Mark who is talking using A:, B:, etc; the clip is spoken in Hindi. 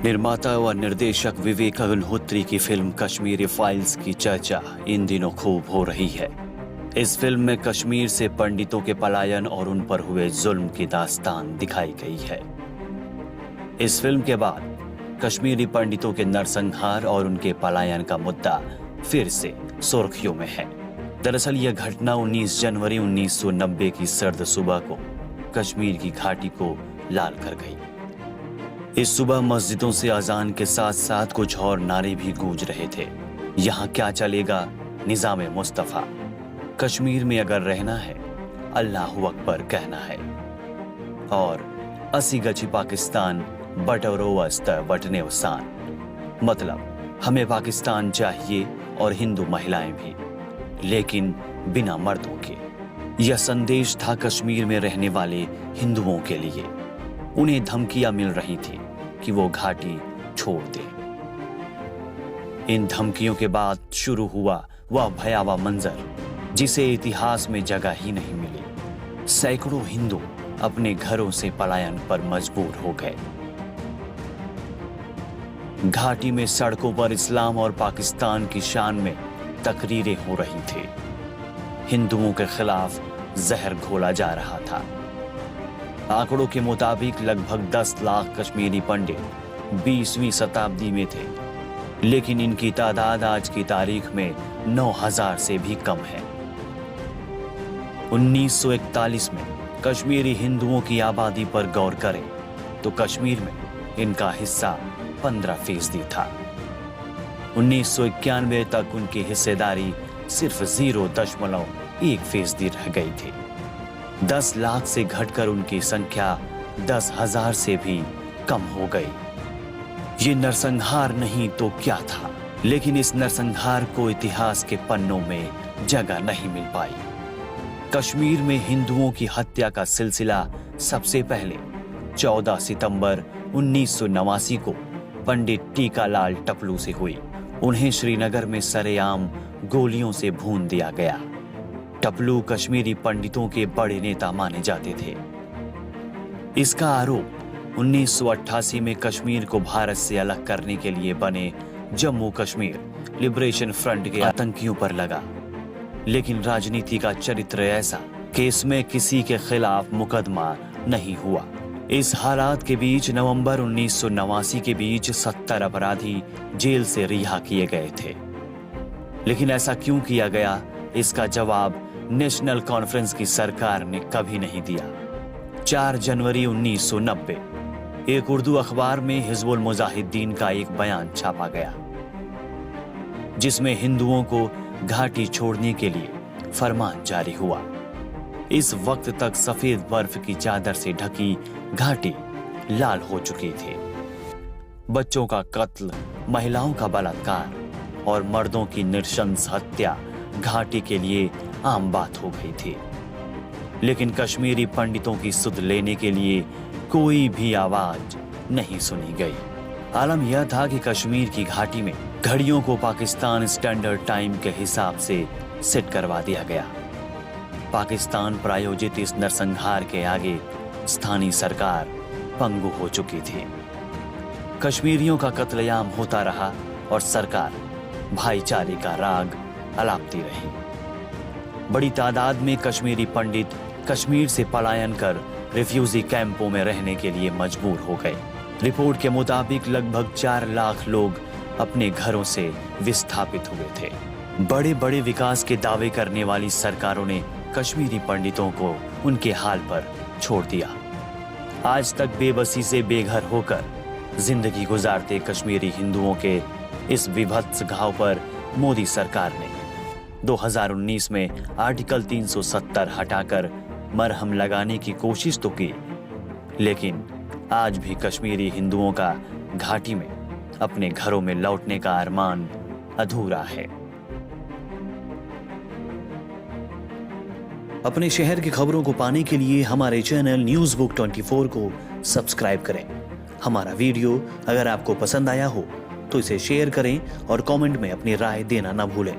A: निर्माता व निर्देशक विवेक अग्निहोत्री की फिल्म कश्मीरी फाइल्स की चर्चा इन दिनों खूब हो रही है। इस फिल्म में कश्मीर से पंडितों के पलायन और उन पर हुए जुल्म की दास्तान दिखाई गई है। इस फिल्म के बाद कश्मीरी पंडितों के नरसंहार और उनके पलायन का मुद्दा फिर से सुर्खियों में है। दरअसल यह घटना 19 जनवरी 1990 की सर्द सुबह को कश्मीर की घाटी को लाल कर गई। इस सुबह मस्जिदों से अजान के साथ साथ कुछ और नारे भी गूंज रहे थे। यहाँ क्या चलेगा, निजामे मुस्तफा, कश्मीर में अगर रहना है अल्लाह अकबर कहना है, और असी गची पाकिस्तान बटोरो वस्त वटने वसान, मतलब हमें पाकिस्तान चाहिए और हिंदू महिलाएं भी, लेकिन बिना मर्दों के। यह संदेश था कश्मीर में रहने वाले हिंदुओं के लिए। उन्हें धमकियां मिल रही थी कि वो घाटी छोड़ दे। इन धमकियों के बाद शुरू हुआ वह भयावह मंजर जिसे इतिहास में जगह ही नहीं मिली। सैकड़ों हिंदू अपने घरों से पलायन पर मजबूर हो गए। घाटी में सड़कों पर इस्लाम और पाकिस्तान की शान में तकरीरें हो रही थी। हिंदुओं के खिलाफ जहर घोला जा रहा था। आंकड़ों के मुताबिक लगभग 10 लाख कश्मीरी पंडित 20वीं शताब्दी में थे, लेकिन इनकी तादाद आज की तारीख में 9000 से भी कम है। 1941 में कश्मीरी हिंदुओं की आबादी पर गौर करें तो कश्मीर में इनका हिस्सा 15% था। 1991 तक उनकी हिस्सेदारी सिर्फ 0.1% रह गई थी। 10 लाख से घटकर उनकी संख्या 10,000 से भी कम हो गई। ये नरसंहार नहीं तो क्या था, लेकिन इस नरसंहार को इतिहास के पन्नों में जगह नहीं मिल पाई। कश्मीर में हिंदुओं की हत्या का सिलसिला सबसे पहले 14 सितंबर 1989 को पंडित टीकालाल टपलू से हुई। उन्हें श्रीनगर में सरेआम गोलियों से भून दिया गया। टपलू कश्मीरी पंडितों के बड़े नेता माने जाते थे। इसका आरोप 1988 में कश्मीर को भारत से अलग करने के लिए बने जम्मू कश्मीर लिबरेशन फ्रंट के आतंकियों पर लगा, लेकिन राजनीति का चरित्र ऐसा कि इसमें किसी के खिलाफ मुकदमा नहीं हुआ। इस हालात के बीच नवंबर 1989 के बीच 70 अपराधी जेल से रिहा किए गए थे। लेकिन ऐसा क्यों किया गया, इसका जवाब नेशनल कॉन्फ्रेंस की सरकार ने कभी नहीं दिया। 4 जनवरी 1990 एक उर्दू अखबार में हिजबुल मुजाहिदीन का एक बयान छापा गया, जिसमें हिंदुओं को घाटी छोड़ने के लिए फरमान जारी हुआ। इस वक्त तक सफेद बर्फ की चादर से ढकी घाटी लाल हो चुकी थी। बच्चों का कत्ल, महिलाओं का बलात्कार और मर्दों की नृशंस हत्या घाटी के लिए आम बात हो गई थी। लेकिन कश्मीरी पंडितों की सुध लेने के लिए कोई भी आवाज नहीं सुनी गई। आलम यह था कि कश्मीर की घाटी में घड़ियों को पाकिस्तान स्टैंडर्ड टाइम के हिसाब से सेट करवा दिया गया। पाकिस्तान प्रायोजित इस नरसंहार के आगे स्थानीय सरकार पंगु हो चुकी थी। कश्मीरियों का कत्लेआम होता रहा और सरकार भाईचारे का राग अलापती रही। बड़ी तादाद में कश्मीरी पंडित कश्मीर से पलायन कर रिफ्यूजी कैंपों में रहने के लिए मजबूर हो गए। रिपोर्ट के मुताबिक लगभग 4 लाख लोग अपने घरों से विस्थापित हुए थे। बड़े बड़े विकास के दावे करने वाली सरकारों ने कश्मीरी पंडितों को उनके हाल पर छोड़ दिया। आज तक बेबसी से बेघर होकर जिंदगी गुजारते कश्मीरी हिंदुओं के इस विभत्स घाव पर मोदी सरकार ने 2019 में आर्टिकल 370 हटाकर मरहम लगाने की कोशिश तो की, लेकिन आज भी कश्मीरी हिंदुओं का घाटी में अपने घरों में लौटने का अरमान अधूरा है। अपने शहर की खबरों को पाने के लिए हमारे चैनल न्यूज़ बुक 24 को सब्सक्राइब करें। हमारा वीडियो अगर आपको पसंद आया हो तो इसे शेयर करें और कमेंट में अपनी राय देना न भूलें।